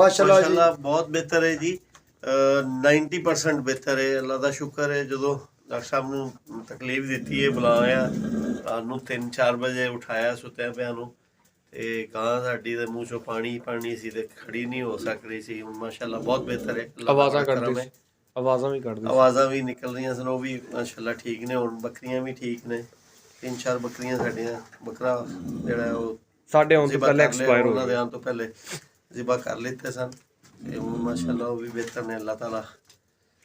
माशाल्लाह जी माशाल्लाह बहुत बेहतर है जी। 90% बेहतर है। अल्लाह का शुक्र है। जो डॉक्टर साहब ने तकलीफ दी है बुलाया ਸਾਨੂੰ 3-4 ਵਜੇ ਉਠਾਇਆ ਸੁੱਤਿਆਂ ਪਿਆ ਨੂੰ ਤੇ ਕਾਂ ਸਾਡੀ ਦੇ ਮੂੰਹ ਚੋਂ ਪਾਣੀ ਸੀ ਤੇ ਖੜੀ ਨਹੀਂ ਹੋ ਸਕ ਰਹੀ ਸੀ। ਹੁਣ ਮਾਸ਼ਾਅੱਲਾ ਬਹੁਤ ਬਿਹਤਰ ਹੈ। ਆਵਾਜ਼ਾਂ ਕੱਢਦੀ ਸੀ, ਆਵਾਜ਼ਾਂ ਵੀ ਕੱਢਦੀ ਸੀ, ਆਵਾਜ਼ਾਂ ਵੀ ਨਿਕਲ ਰਹੀਆਂ ਸਨ, ਉਹ ਵੀ ਮਾਸ਼ਾਅੱਲਾ ਠੀਕ ਨੇ। ਹੁਣ ਬੱਕਰੀਆਂ ਵੀ ਠੀਕ ਨੇ। 3-4 ਬੱਕਰੀਆਂ ਸਾਡੀਆਂ ਬੱਕਰਾ ਜਿਹੜਾ ਉਹ ਸਾਡੇ ਆਉਣ ਤੋਂ ਪਹਿਲੇ ਐਕਸਪਾਇਰ ਹੋ ਉਹਨਾਂ ਦੇ ਗਏ। ਆਉਣ ਤੋਂ ਪਹਿਲੇ ਜ਼ਿਬਾ ਕਰ ਲਿੱਤੇ ਸਨ ਤੇ ਹੁਣ ਮਾਸ਼ਾਅੱਲਾ ਉਹ ਵੀ ਬਿਹਤਰ ਨੇ। ਅੱਲਾਹ ਤਾਲਾ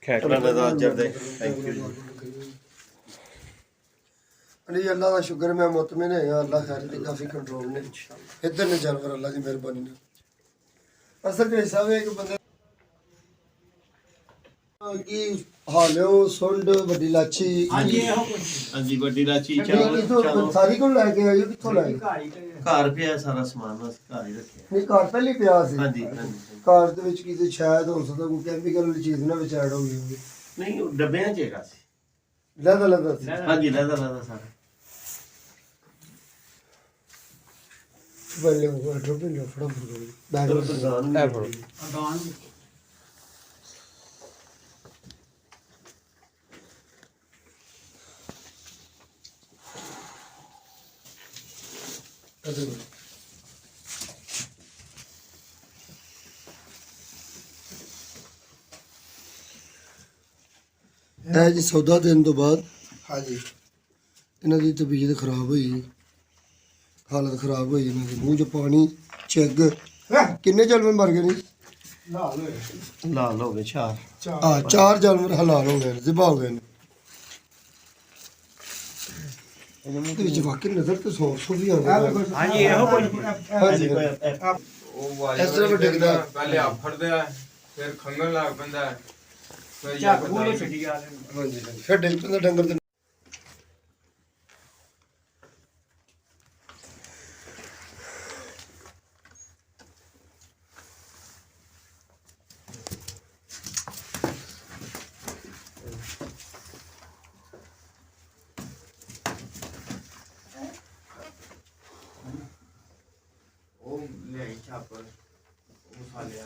ਖੈਰ ਉਹਨਾਂ ਦਾ ਅਜਰ ਦੇ। ਥੈਂਕ ਯੂ ਜੀ। अली अल्लाह का शुक्र है, मैं मुतमिन है अल्लाह खैर दी काफ़ी कंट्रोल ने इधर ने जानवर अल्लाह की मेहरबानी ने। असल में हिसाब है कि बंदे की हालो सुंड बड़ी लाची हाँ जी बड़ी लाची किथों सारी को लेके आयो किथों लाए घर पे सारा समान बस घर ही रखे नहीं घर पहले पिया सी हाँ जी हाँ जी घर ਦੇ ਵਿੱਚ ਕਿਤੇ ਸ਼ਾਇਦ ਹੋ ਸਕਦਾ ਕੋਈ ਕੈਮੀਕਲ ਵਾਲੀ ਚੀਜ਼ ਨਾ ਵਿੱਚ ਐਡ ਹੋ ਗਈ ਹੋਵੇ। नहीं वो डब्बे च हैगा सी। ਲਦਾ ਸੀ हाँ जी लहदा सारा ਪਹਿਲੇ ਉਹ ਡਰੋਪਿੰਗ ਲਿਆ ਫੜਾ ਬੈਗ ਇਹ ਫੜੋ। ਇਹ ਜੀ ਸੌਦਾ ਦੇਣ ਤੋਂ ਬਾਅਦ ਹਾਂਜੀ ਇਹਨਾਂ ਦੀ ਤਬੀਅਤ ਖਰਾਬ ਹੋਈ, ਹਾਲਤ ਖਰਾਬ ਹੋਈ ਇਹਨਾਂ ਦੀ। ਮੂੰਹ 'ਚ ਪਾਣੀ ਝੱਗ। ਕਿੰਨੇ ਜਾਨਵਰ ਮਰ ਗਏ ਨੇ? लाल हो गए चार। 4 ਜਾਨਵਰ ਹਲਾਲ ਹੋ ਗਏ ਨੇ, ਜ਼ਿਬਾ ਹੋ ਗਏ ਨੇ। ਇਹਦੇ ਵਿੱਚ ਵਾਕਈ ਨਜ਼ਰ ਤੇ ਸੌ ਵੀ ਆਉਂਦੇ। ਹਾਂਜੀ ਇਹੋ ਕੋਈ ਹਾਂਜੀ ਉਹ ਵਾਲੀ ਇਸ ਤਰ੍ਹਾਂ ਡਿੱਗਦਾ ਪਹਿਲੇ ਆਫੜਦਾ ਫਿਰ ਖੰਗਣ ਲੱਗ ਪੈਂਦਾ ਫਿਰ ਹਾਂਜੀ ਫਿਰ ਡਿੱਗ ਪੈਂਦਾ ਡੰਗਰ ਤੇ। ਉਹ ਲੈ ਛਾਪ ਉਹ ਸਾਲਿਆ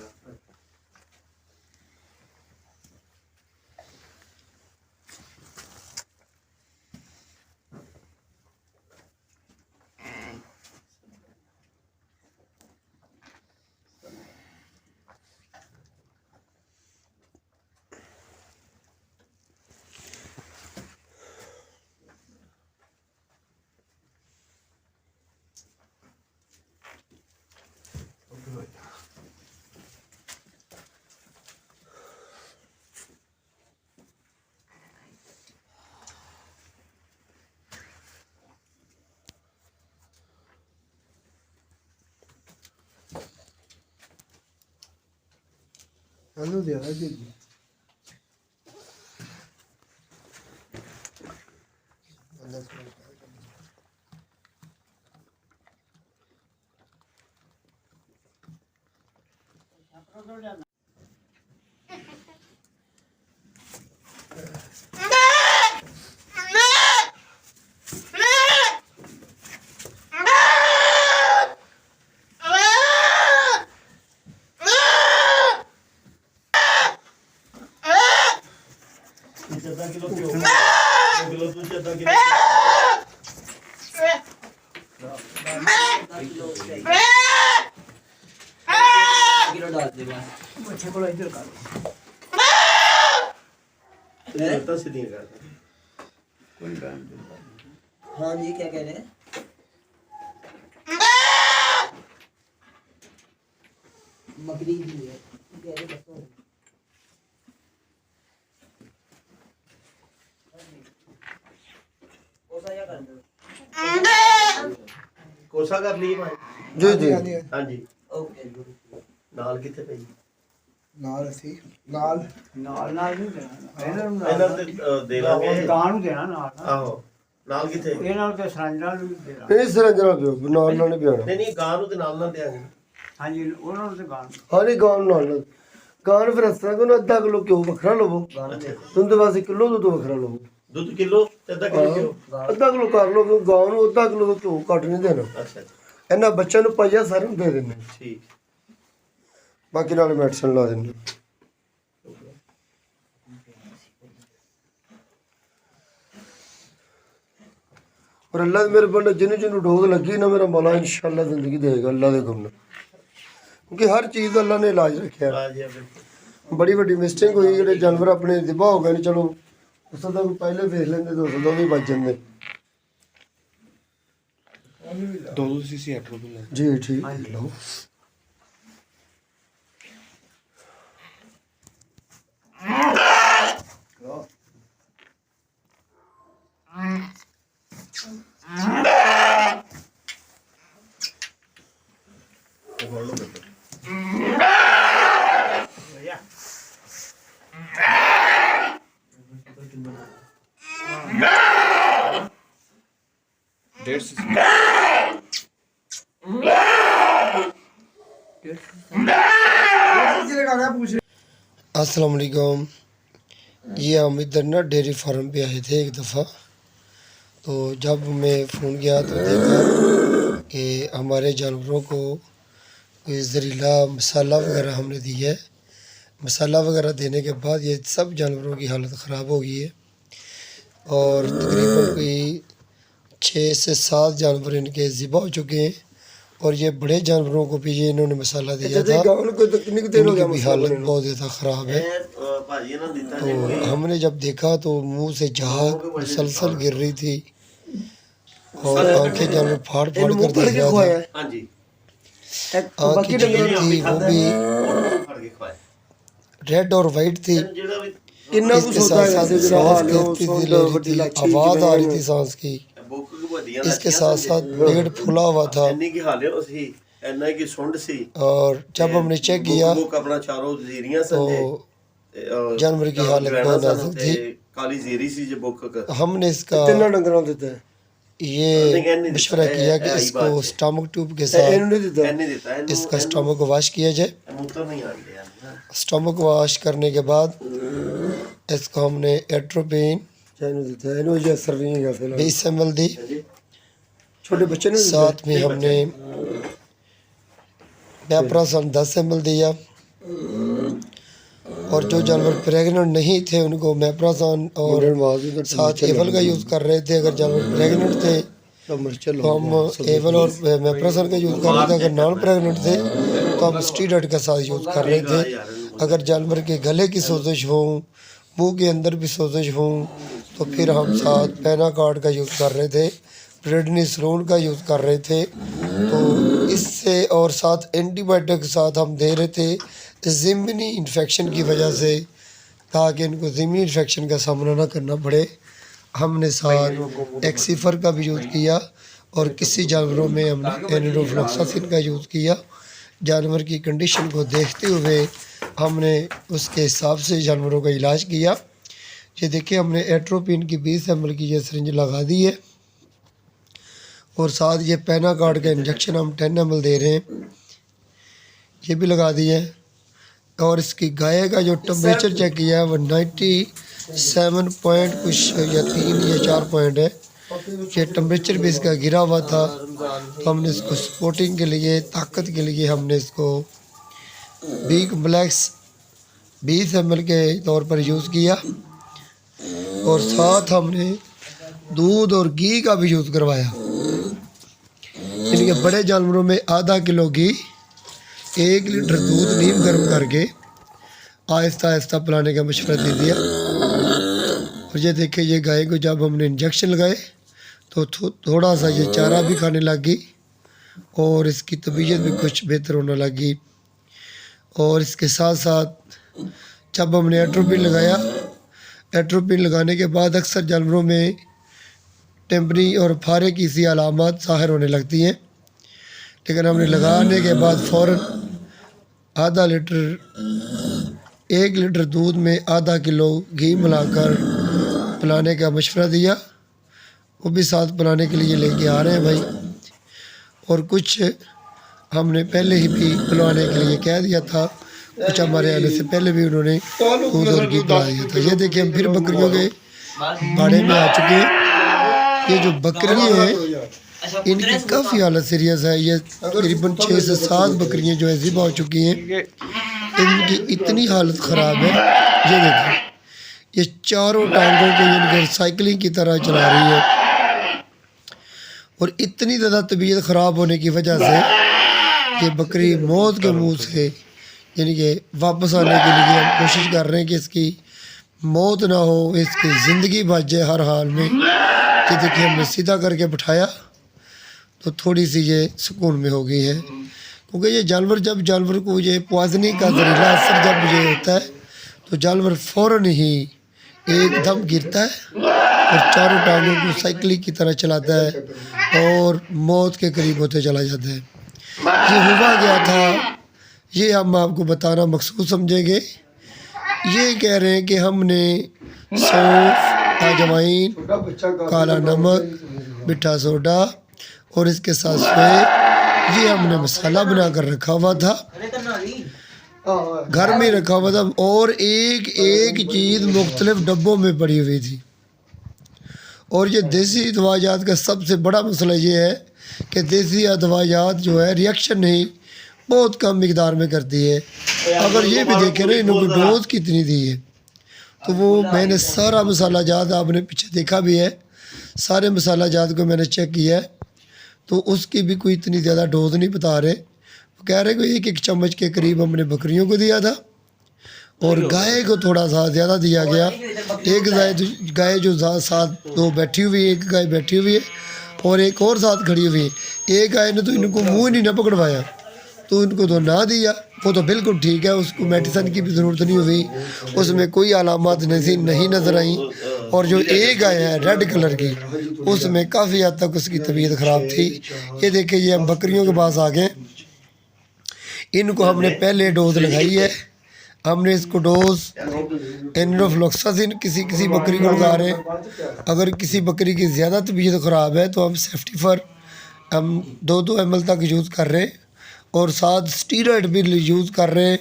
ਇਹਨੂੰ ਦੇ ਆ ਜੀ हाँ जी क्या कह रहे हैं? बकरी की है कह रहे बस कोसा कर ली जी जी हाँ जी ओके नाल किथे पई ਨਾਲ ਅਸੀਂ ਨਾਲ ਨਾਲ ਨਾਲ ਨਹੀਂ ਦੇਣਾ ਇਹਨਾਂ ਨੂੰ ਇਹਨਾਂ ਤੇ ਦੇ ਲਾਂਗੇ ਗਾਂ ਨੂੰ ਦੇਣਾ ਨਾਲ ਆਹੋ ਨਾਲ ਕਿਥੇ ਇਹਨਾਂ ਨੂੰ ਤੇ ਸਰੰਜਾਂ ਨੂੰ ਵੀ ਦੇਣਾ ਇਹ ਸਰੰਜਣਾ ਪਿਓ ਨਾਲ ਨਾਲ ਨਹੀਂ ਪਿਆਣਾ। ਨਹੀਂ ਗਾਂ ਨੂੰ ਤੇ ਨਾਲ ਨਾਲ ਦਿਆਂਗੇ। ਹਾਂਜੀ ਉਹਨਾਂ ਨੂੰ ਤੇ ਗਾਂ ਨੂੰ ਹਾਂ ਨਹੀਂ ਗਾਂ ਨੂੰ ਨਾਲ ਗਾਂ ਫਿਰ ਇਸ ਤਰ੍ਹਾਂ ਕਿ ਉਹਨੂੰ ਅੱਧਾ ਕਿਲੋ ਘਿਓ ਵੱਖਰਾ ਲਵੋ, ਤੁਸੀਂ ਤਾਂ ਬਸ 1 ਕਿਲੋ ਦੁੱਧ ਵੱਖਰਾ ਲਵੋ। ਦੁੱਧ ਕਿਲੋ ਤੇ ਅੱਧਾ ਕਿਲੋ ਕਿਲੋ ਅੱਧਾ ਕਿਲੋ ਕਰ ਲਓ ਕਿਉਂ ਗਾਂ ਨੂੰ ਅੱਧਾ ਕਿਲੋ ਤੋਂ ਘੱਟ ਨਹੀਂ ਦੇਣਾ। ਅੱਛਾ ਇਹਨਾਂ ਬੱਚਿਆਂ ਨੂੰ ਪਾਈਆ ਸਾਰਿਆਂ ਨੂੰ ਦੇ ਦਿੰਦੇ। ਠੀਕ बाकी नाल मेडिसिन ला देंगे। और अल्लाह मेरे बंदे जिन्हें जिन्हें डोज लगी ना मेरा मौला इंशाल्लाह जिंदगी देगा अल्लाह दे गुण, क्योंकि हर चीज़ अल्लाह ने इलाज रखा है। ਆ ਜੀ ਬਿਲਕੁਲ बड़ी वड्डी मिस्टेक हुई जो जानवर अपने दिबा हो गए ने, चलो उस तो पहले देख लेंगे तो उस भी बच जाते। 200 सीसी एट्रोपिन जी ठीक लो। डेढ़ सीसी अस्सलाम वालेकुम। ये हम इधर ना डेयरी फार्म पे आए थे एक दफ़ा, तो जब मैं फ़ोन किया तो देखा कि हमारे जानवरों को कोई जहरीला मसाला वगैरह हमने दिया है। मसाला वगैरह देने के बाद ये सब जानवरों की हालत ख़राब हो गई है और तकरीबन कोई 6 से 7 जानवर इनके ज़िबा हो चुके हैं और ये बड़े जानवरों को भी ये इन्होंने मसाला दिया था। इनकी भी हालत बहुत ज़्यादा ख़राब है। ਭਾਜੀ ਇਹਨਾਂ ਦਿੱਤਾ तो हमने जब देखा तो मुंह से झाग मुसलसल गिर रही थी और आंखें जानवर फाड़ फाड़ कर देख रहा था। ਹਾਂਜੀ आँखें जो थी वो भी ਫੜ ਕੇ ਖਵਾਏ रेड और वाइट थी। ਜਿਹੜਾ भी इसके साथ साथ सांस लेती थी, ले रही थी, आवाज़ आ रही थी सांस की। ਬੁੱਕ ਵੱਡੀਆਂ इसके साथ साथ पेट फूला हुआ था। ਇੰਨੀ ਕੀ ਹਾਲੇ ਉਹ ਸੀ, ਇੰਨਾ ਕੀ ਸੁੰਡ ਸੀ। और जब हमने चेक किया ਬੁੱਕ ਆਪਣਾ ਚਾਰੋਂ ਜ਼ੀਰੀਆਂ तो ਸਨ जानवर की हालत बहुत नाजुक थी। ਕਾਲੀ ਜ਼ੀਰੀ ਸੀ ਜੇ ਬੁੱਕ हमने इसका ये मशवरा किया कि इसको स्टमक ट्यूब के साथ ਨਹੀਂ ਦਿੱਤਾ इसका स्टमक वॉश किया जाए। ਮੂਤਰ ਨਹੀਂ ਆਉਂਦੇ ਯਾਰ स्टमक वॉश करने के बाद इसको हमने एट्रोपिन 20 ml दी। छोटे बच्चे साथ में हमने मेप्राजोल 10 ml दिया और जो जानवर प्रेग्नेंट नहीं थे उनको मेप्राजोल और साथ एवल का यूज़ कर रहे थे। अगर जानवर प्रेग्नेंट थे तो हम एवल और मेप्राजोल का यूज़ कर रहे थे। अगर नॉन प्रेग्नेंट थे तो हम स्टीरॉइड का साथ यूज़ कर रहे थे। अगर जानवर के गले की सोजिश हो, मुंह के अंदर भी सोजिश हो तो फिर हम साथ पैनाकार्ड का यूज़ कर रहे थे, प्रेडनिसोलोन का यूज़ कर रहे थे। तो इससे और साथ एंटीबायोटिक के साथ हम दे रहे थे ज़िमनी इन्फेक्शन की वजह से, ताकि इनको ज़िमनी इन्फेक्शन का सामना ना करना पड़े। हमने साथ एक्सीफर का भी यूज़ किया और किसी जानवरों में हमने एनिडोफ्लॉक्सासिन का यूज़ किया। जानवर की कंडीशन को देखते हुए हमने उसके हिसाब से जानवरों का इलाज किया। ये देखिए हमने एट्रोपिन की 20 ml की ये सिरिंज लगा दी है और साथ ये पैनाकार्ड का इंजेक्शन हम 10 ml दे रहे हैं, ये भी लगा दिए। और इसकी गाय का जो टेम्परेचर चेक किया है वो 97 पॉइंट कुछ या 3 या 4 पॉइंट है। ये टेम्परेचर भी इसका गिरा हुआ था, तो हमने इसको सपोर्टिंग के लिए, ताकत के लिए हमने इसको बी कम्प्लेक्स 20 ml के तौर पर यूज़ किया और साथ हमने दूध और घी का भी यूज़ करवाया। इनके बड़े जानवरों में आधा किलो घी, 1 लीटर दूध नीम गर्म करके आहिस्ता आहिस्ता पिलाने का मशवरा दे दिया। और ये देखिए ये गाय को जब हमने इंजेक्शन लगाए तो थोड़ा सा ये चारा भी खाने लगी और इसकी तबीयत भी कुछ बेहतर होने लगी। और इसके साथ साथ जब हमने एट्रोपिन लगाया, एट्रोपिन लगाने के बाद अक्सर जानवरों में टेम्परी और फारे की सी अलामत ज़ाहिर होने लगती हैं, लेकिन हमने लगाने के बाद फ़ौरन आधा लीटर 1 लीटर दूध में आधा किलो घी मिलाकर पिलाने का मशवरा दिया। वो भी साथ पिलाने के लिए लेके आ रहे हैं भाई। और कुछ हमने पहले ही भी पिलवाने के लिए कह दिया था, कुछ हमारे आने से पहले भी उन्होंने दूध और घी पिला दिया था। ये देखिए हम फिर बकरियों के बाड़े में आ चुके हैं। ये जो बकरी है इनकी काफ़ी हालत सीरियस है। ये तकरीबन 6 से 7 बकरियां जो है ज़िबा हो चुकी हैं। इनकी इतनी हालत ख़राब है, ये देखिए ये चारों टांगों को इनके साइकिलिंग की तरह चला रही है और इतनी ज़्यादा तबीयत ख़राब होने की वजह से ये बकरी मौत के मुंह से यानी कि वापस आने के लिए हम कोशिश कर रहे हैं कि इसकी मौत ना हो, इसकी ज़िंदगी बच जाए हर हाल में। ये देखिए हमने सीधा करके बिठाया तो थोड़ी सी ये सुकून में हो गई है, क्योंकि ये जानवर जब जानवर को ये पॉइजनिंग का जहरीला असर जब ये होता है तो जानवर फ़ौरन ही एकदम गिरता है और चारों टांगों को साइकिलिंग की तरह चलाता है और मौत के करीब होते चला जाता है। ये हुआ गया था, ये हम आपको बताना मकसूद समझेंगे। ये कह रहे हैं कि हमने सौंफ, अजवाइन, काला नमक, मीठा सोडा और इसके साथ ये हमने मसाला बना कर रखा हुआ था, घर में रखा हुआ था और एक एक चीज़ मुख्तलिफ डब्बों में पड़ी हुई थी। और ये देसी दवाइयात का सबसे बड़ा मसला ये है कि देसी दवाइयात जो है रिएक्शन नहीं बहुत कम मिकदार में करती है। अगर ये भी देखें ना इनको डोज कितनी दी है, तो वो मैंने सारा मसाला जात आपने पीछे देखा भी है, सारे मसाला जात को मैंने चेक किया है तो उसकी भी कोई इतनी ज़्यादा डोज नहीं बता रहे। वो कह रहे कि 1-1 चम्मच के करीब हमने बकरियों को दिया था और गाय को थोड़ा सा ज़्यादा दिया गया। एक गाय जो साथ 2 बैठी हुई है, एक गाय बैठी हुई है और एक और साथ खड़ी हुई है। एक गाय ने तो इनको मुँह ही नहीं ना पकड़वाया तो इनको तो ना दिया, वो तो बिल्कुल ठीक है, उसको मेडिसिन की भी ज़रूरत नहीं हुई, उसमें कोई अलामत नहीं नज़र आई। और जो एक गाय है रेड कलर की उसमें काफ़ी हद तक उसकी तबीयत ख़राब थी। ये देखिए ये हम बकरियों के पास आ गए, इनको हमने पहले डोज लगाई है। हमने इसको डोज एनरोफ्लॉक्सासिन किसी बकरी को लगा रहे हैं। अगर किसी बकरी की ज़्यादा तबीयत ख़राब है तो हम सेफ्टी फॉर हम 2-2 ml तक यूज़ कर रहे हैं और साथ स्टीरॉयड भी यूज़ कर रहे हैं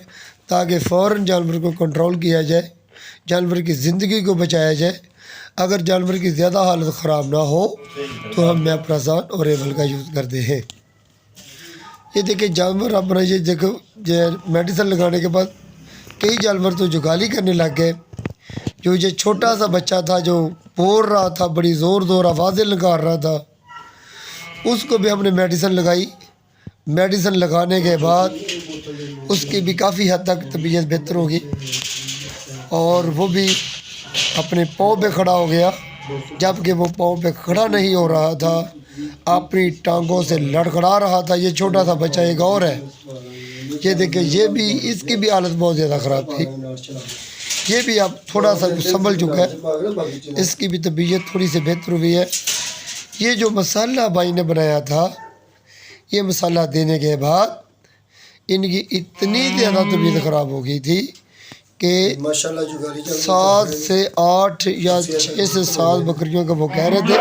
ताकि फ़ौरन जानवर को कंट्रोल किया जाए, जानवर की ज़िंदगी को बचाया जाए। अगर जानवर की ज़्यादा हालत ख़राब ना हो तो हम मेप्राज़ोल और एवल का यूज़ करते हैं। ये देखिए जानवर अपना ये देखो ये मेडिसिन लगाने के बाद कई जानवर तो जुगाली करने लग गए। जो ये छोटा सा बच्चा था जो बोल रहा था, बड़ी ज़ोर आवाज़ें लगा रहा था, उसको भी हमने मेडिसिन लगाई। मेडिसिन लगाने के बाद उसकी भी काफ़ी हद तक तबीयत बेहतर होगी और वो भी अपने पाँव पे खड़ा हो गया, जबकि वो पाँव पे खड़ा नहीं हो रहा था, अपनी टांगों से लड़खड़ा रहा था। ये छोटा सा बच्चा एक और है, ये देखिए ये भी इसकी भी हालत बहुत ज़्यादा ख़राब थी। ये भी अब थोड़ा सा संभल चुका है, इसकी भी तबीयत थोड़ी सी बेहतर हुई है। ये जो मसाला भाई ने बनाया था, ये मसाला देने के बाद इनकी इतनी ज़्यादा तबीयत ख़राब हो गई थी कि 7 से 8 या 6 से 7 बकरियों का वो कह रहे थे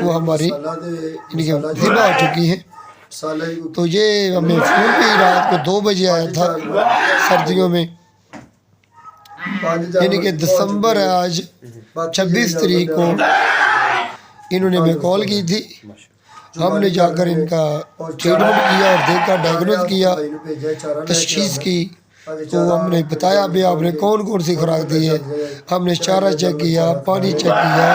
वो हमारी इनकी ज़िबा हो चुकी हैं। तो ये हमें फ़ोन भी रात को 2 बजे आया था सर्दियों में, यानी कि दिसंबर है आज 26 तारीख को इन्होंने हमें कॉल की थी। हमने जाकर इनका ट्रीटमेंट किया और देखा, डायग्नोज किया, तशखीस की, तो हमने बताया भी आपने कौन कौन सी खुराक दी है। हमने चारा चेक किया, पानी चेक किया,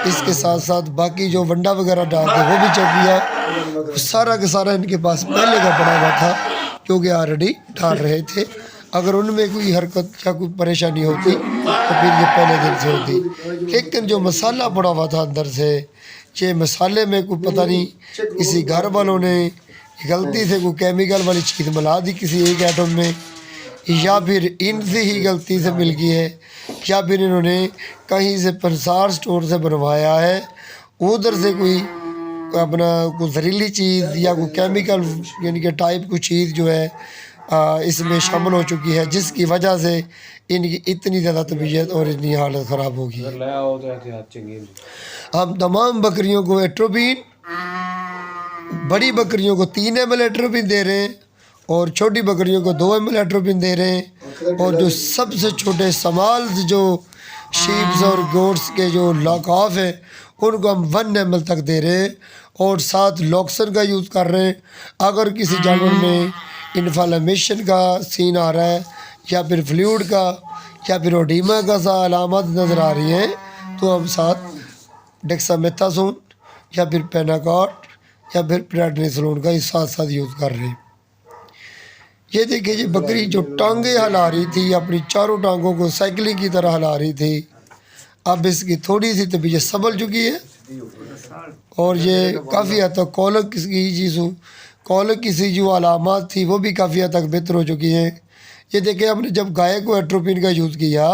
इसके साथ साथ बाकी जो वंडा वगैरह डालते वो भी चेक किया। सारा का सारा इनके पास पहले का पड़ा हुआ था क्योंकि ऑलरेडी डाल रहे थे। अगर उनमें कोई हरकत या कोई परेशानी होती तो फिर ये पहले दिन से होती। लेकिन जो मसाला पड़ा हुआ था अंदर से, ये मसाले में कोई पता नहीं किसी घर वालों ने गलती से कोई केमिकल वाली चीज़ मिला दी किसी एक आइटम में, या फिर इनसे ही गलती से मिल गई है, या फिर इन्होंने कहीं से पंसार स्टोर से बनवाया है, उधर से कोई अपना कोई जहरीली चीज़ या कोई केमिकल यानी कि टाइप की चीज़ जो है इसमें शामिल हो चुकी है, जिसकी वजह से इनकी इतनी ज़्यादा तबीयत और इतनी हालत ख़राब होगी। हम तमाम बकरियों को एट्रोपिन, बड़ी बकरियों को 3 ml एट्रोपिन दे रहे हैं और छोटी बकरियों को 2 ml एट्रोपिन दे रहे हैं। और जो सबसे छोटे समाल जो शीप्स और गोट्स के जो लॉक ऑफ है उनको हम 1 ml तक दे रहे हैं और साथ लॉक्सन का यूज़ कर रहे हैं। अगर किसी जानवर में इन्फ्लेमेशन का सीन आ रहा है या फिर फ्लूइड का या फिर ओडीमा का सा अलामत नज़र आ रही हैं तो हम साथ डेक्सामेथासोन या फिर पेनाकॉट या फिर प्रेडनिसोलोन का ही साथ साथ यूज़ कर रहे हैं। ये देखिए जी बकरी जो टांगे हिला रही थी, अपनी चारों टांगों को साइकिलिंग की तरह हिला रही थी, अब इसकी थोड़ी सी तबीयत संभल चुकी है और ये काफ़ी हद तक कॉलक की जो अलामत थी वो भी काफ़ी हद तक बेहतर हो चुकी हैं। ये देखिए हमने जब गाय को एट्रोपिन का यूज़ किया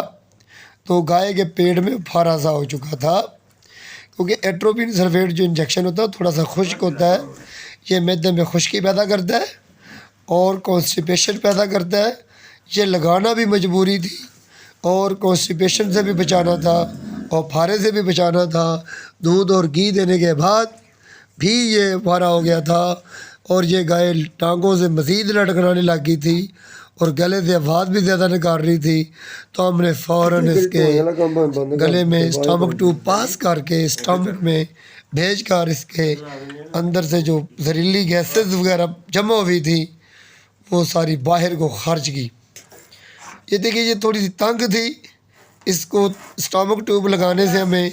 तो गाय के पेट में फारा सा हो चुका था, क्योंकि एट्रोपिन सल्फेट जो इंजेक्शन होता है थोड़ा सा खुश्क होता है, ये मैदे में खुश्की पैदा करता है और कॉन्स्टिपेशन पैदा करता है। ये लगाना भी मजबूरी थी और कॉन्स्टिपेशन से भी बचाना था और फारे से भी बचाना था। दूध और घी देने के बाद भी ये फारा हो गया था और ये गाय टांगों से मज़ीद लटकनाने लग गई थी और गले से आवाज़ भी ज़्यादा निकाल रही थी। तो हमने फ़ौरन इसके गले में स्टमक ट्यूब पास करके स्टमक में भेज कर इसके अंदर से जो जहरीली गैसेस वगैरह जमा हुई थी वो सारी बाहर को खर्च की। ये देखिए ये थोड़ी सी तंग थी, इसको स्टमक ट्यूब लगाने से हमें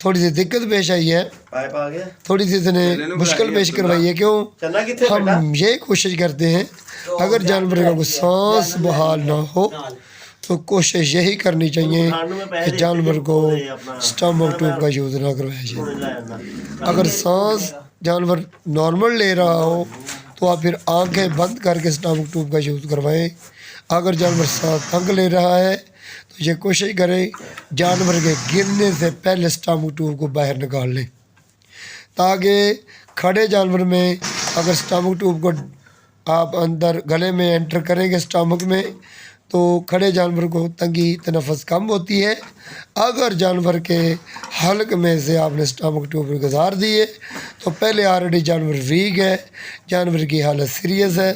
थोड़ी सी दिक्कत पेश आई है, पाइप आ गया, थोड़ी सी इसने मुश्किल पेश करवाई है। क्यों? चना कितने बेटा? हम ये कोशिश करते हैं अगर जानवर का कोई सांस बहाल ना हो तो कोशिश यही करनी चाहिए कि जानवर को स्टमक ट्यूब का यूज़ ना करवाया जाए। अगर सांस जानवर नॉर्मल ले रहा हो तो आप फिर आंखें बंद करके स्टमक ट्यूब का यूज़ करवाएं। अगर जानवर सांस तंग ले रहा है तो ये कोशिश करें जानवर के गिरने से पहले स्टमक ट्यूब को बाहर निकाल लें, ताकि खड़े जानवर में अगर स्टमक ट्यूब को आप अंदर गले में एंटर करेंगे स्टमक में तो खड़े जानवर को तंगी तनफस कम होती है। अगर जानवर के हल्क में से आपने स्टमक ट्यूब गुजार दिए तो पहले ऑलरेडी जानवर वीक है, जानवर की हालत सीरियस है,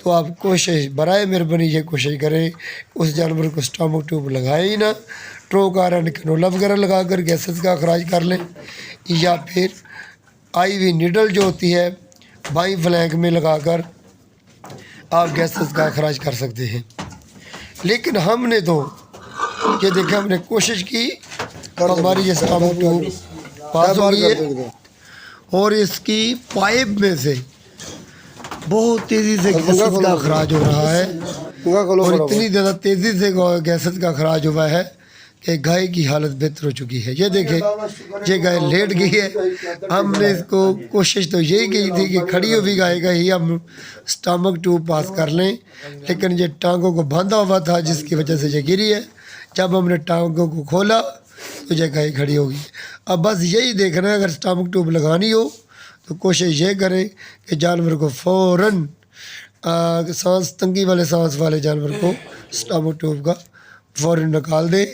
तो आप कोशिश बराए मेहरबानी ये कोशिश करें उस जानवर को स्टमक ट्यूब लगाए ही ना, ट्रोकारण कैनोला वगैरह लगा कर गैसेस का अखराज कर लें या फिर IV नीडल जो होती है बाई फ्लैंक में लगाकर आप गैसेस का अखराज कर सकते हैं। लेकिन हमने तो ये देखा, हमने कोशिश की हमारी ये स्टमक ट्यूब पास हो गई है और इसकी पाइप में से बहुत तेज़ी से गैसेस का अखराज हो रहा है और इतनी ज़्यादा तेज़ी से गैसेस का अखराज हुआ है कि गाय की हालत बेहतर हो चुकी है। ये देखें ये गाय लेट गई है। हमने इसको कोशिश तो यही की थी कि खड़ी हुई गाय का ही हम स्टमक ट्यूब पास कर लें, लेकिन ये टांगों को बांधा हुआ था जिसकी वजह से ये गिरी है। जब हमने टांगों को खोला तो ये गाय खड़ी होगी। अब बस यही देखना है अगर स्टमक ट्यूब लगानी हो तो कोशिश ये करें कि जानवर को फ़ौरन सांस तंगी वाले सांस वाले जानवर को स्टमक ट्यूब का फ़ौरन निकाल दें।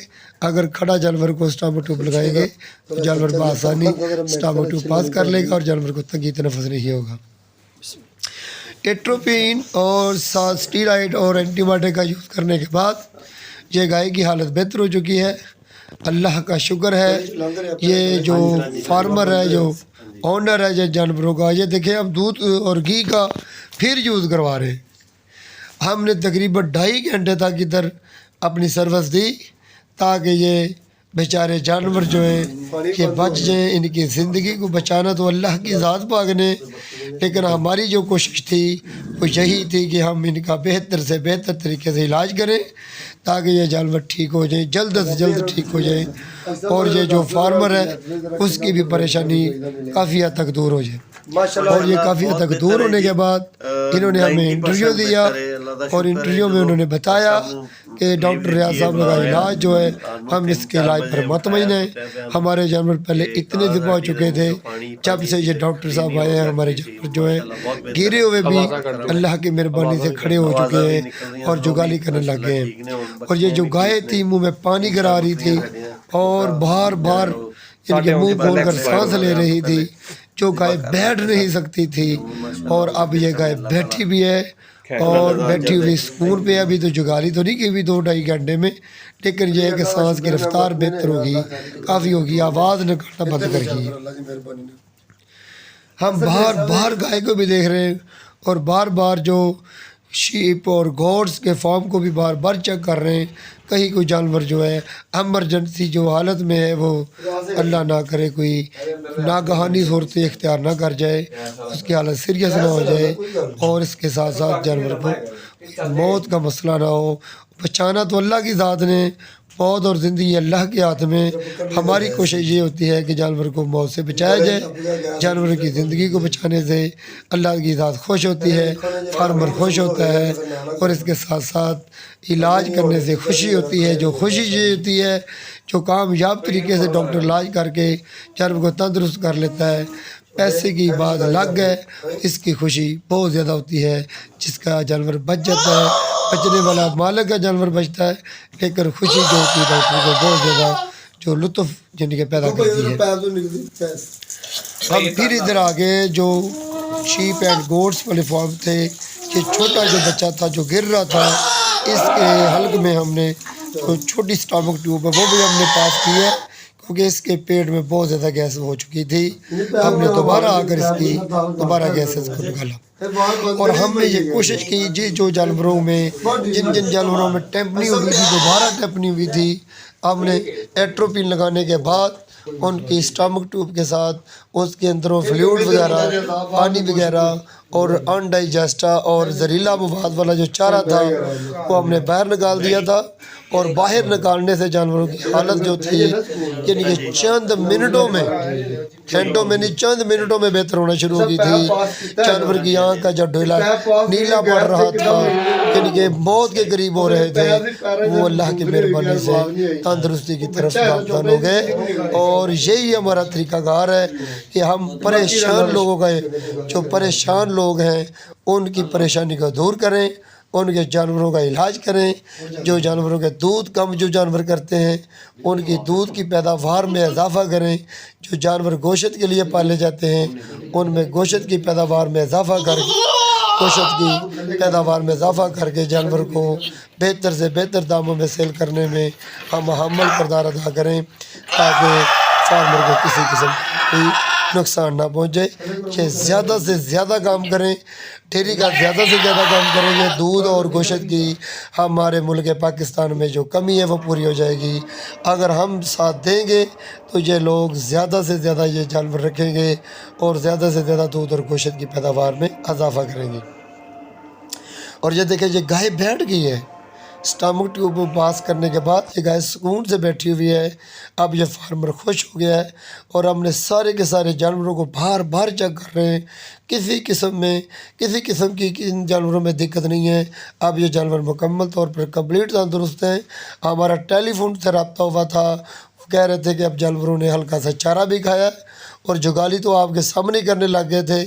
अगर खड़ा जानवर को स्टमक ट्यूब लगाएंगे तो जानवर बआसानी स्टमक ट्यूब पास कर लेगा और जानवर को तंगी तनफस नहीं होगा। एट्रोपिन और साथ स्टीरॉइड और एंटीबायोटिक का यूज़ करने के बाद ये गाय की हालत बेहतर हो चुकी है। अल्लाह का शुक्र है। ये जो फार्मर है, जो ओनर है जो जानवरों का, ये देखें हम दूध और घी का फिर यूज़ करवा रहे हैं। हमने तकरीबन 2.5 घंटे तक इधर अपनी सर्विस दी ताकि ये बेचारे जानवर जो हैं ये बच जाएं। इनकी ज़िंदगी को बचाना तो अल्लाह की ज़ात पाक ने, लेकिन हमारी जो कोशिश थी वो यही थी कि हम इनका बेहतर से बेहतर तरीके से इलाज करें ताकि ये जानवर ठीक हो जाए, जल्द से जल्द ठीक हो जाए और ये जो फार्मर है उसकी भी परेशानी काफ़ी हद तक दूर हो जाए। और ये काफ़ी हद तक दूर होने के बाद इन्होंने हमें इंटरव्यू दिया और इंटरव्यू में उन्होंने बताया कि डॉक्टर रियाज साहब का इलाज जो है हम इसके इलाज पर मुतमईन हैं। हमारे जानवर पहले इतने दफ़ा हो चुके थे, जब से ये डॉक्टर साहब आए हैं हमारे जानवर जो है गिरे हुए भी अल्लाह की मेहरबानी से खड़े हो चुके हैं और जुगाली करने लग गए हैं। और ये जो गाय थी मुँह में पानी गिरा रही थी और बार बार इनके मुँह खोल कर सांस ले रही थी, जो गाय बैठ नहीं सकती थी और अब ये गाय बैठी भी है और बैठी हुई सुकून पे। अभी तो जुगाली तो नहीं की हुई 2-2.5 घंटे में, लेकिन यह है कि सांस की रफ्तार बेहतर होगी, काफ़ी होगी, आवाज़ निकलना बंद कर गई। हम बार बार गाय को भी देख रहे हैं और बार बार जो शीप और गोड्स के फॉर्म को भी बार बार चेक कर रहे हैं। कहीं कोई जानवर जो है एमरजेंसी जो हालत में है वो अल्लाह ना करे कोई नागहानी सूरत इख्तियार ना कर जाए, उसकी हालत सीरियस ना हो जाए और इसके साथ साथ जानवर को मौत का मसला ना हो। बचाना तो अल्लाह की ज़ात ने, मौत और ज़िंदगी अल्लाह के हाथ में। हमारी कोशिश ये होती है कि जानवर को मौत से बचाया जाए। जानवर की ज़िंदगी को बचाने से अल्लाह की ज़ात खुश होती है, फार्मर खुश होता है और इसके साथ साथ इलाज करने से खुशी होती है। जो खुशी ये होती है जो कामयाब तरीके से डॉक्टर इलाज करके जानवर को तंदुरुस्त कर लेता है। पैसे की बात अलग है, इसकी खुशी बहुत ज़्यादा होती है। जिसका जानवर बच जाता है, बचने वाला मालिक का जानवर बचता है, लेकर खुशी जो होती है डॉक्टर को बहुत ज़्यादा जो लुत्फ़ जिनके पैदा करती है। हम फिर इधर आगे जो शीप एंड गोट्स वाले फॉर्म थे, ये छोटा जो बच्चा था जो गिर रहा था, इसके हल्क में हमने जो छोटी स्टमक ट्यूब है वो भी हमने पास की है, क्योंकि इसके पेट में बहुत ज़्यादा गैस हो चुकी थी। हमने दोबारा आकर इसकी दोबारा गैसेस को निकाला और हमने ये कोशिश की जो जानवरों में जिन जिन जानवरों में टेम्पनी हुई थी, दोबारा टेम्पनी हुई थी, हमने एट्रोपिन लगाने के बाद उनकी स्टमक ट्यूब के साथ उसके अंदर फ्लूइड वगैरह, पानी वगैरह और अनडाइजेस्टा और जहरीला मवाद वाला जो चारा था वो हमने बाहर निकाल दिया था। और बाहर निकालने से जानवरों की हालत जो थी यानी कि चंद मिनटों में, घंटों में नहीं चंद मिनटों में बेहतर होना शुरू हो गई थी। जानवर की आँख का जो ढोला नीला पड़ रहा था, यानी कि मौत के करीब हो रहे थे, वो अल्लाह की मेहरबानी से तंदुरुस्ती की तरफ गामज़न हो गए। और यही हमारा तरीक़ाकार है कि हम परेशान लोगों का, जो परेशान लोग हैं उनकी परेशानी को दूर करें, उनके जानवरों का इलाज करें। जो जानवरों के दूध कम जो जानवर करते हैं उनकी दूध की पैदावार में इजाफ़ा करें। जो जानवर गोश्त के लिए पाले जाते हैं उनमें गोश्त की पैदावार में इजाफ़ा करके, गोश्त की पैदावार में इजाफ़ा करके जानवर को बेहतर से बेहतर दामों में सेल करने में हम अहम किरदार अदा करें, ताकि फार्मर को किसी किस्म की नुकसान ना पहुँचे। ये ज़्यादा से ज़्यादा काम करें, डेयरी का ज़्यादा से ज़्यादा काम करेंगे, दूध और गोश्त की हमारे मुल्क पाकिस्तान में जो कमी है वो पूरी हो जाएगी। अगर हम साथ देंगे तो ये लोग ज़्यादा से ज़्यादा ये जानवर रखेंगे और ज़्यादा से ज़्यादा दूध और गोश्त की पैदावार में इजाफ़ा करेंगे। और ये देखें, ये गाय बैठ गई है स्टमक ट्यूब में पास करने के बाद, ये गाय सुकून से बैठी हुई है। अब ये फार्मर खुश हो गया है और हमने सारे के सारे जानवरों को बार बार चेक कर रहे हैं, किसी किस्म की इन जानवरों में दिक्कत नहीं है। अब ये जानवर मुकम्मल तौर पर कंप्लीट तंदुरुस्त हैं। हमारा टेलीफोन से रब्ता हुआ था, वो कह रहे थे कि अब जानवरों ने हल्का सा चारा भी खाया और जुगाली तो आपके सामने करने लग गए थे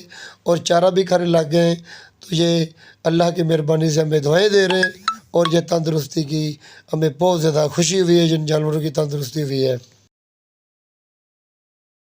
और चारा भी खाने लग गए। तो ये अल्लाह की मेहरबानी से हमें दुआएं दे रहे हैं और ये तंदुरुस्ती की हमें बहुत ज़्यादा खुशी हुई है जिन जानवरों की तंदुरुस्ती हुई है।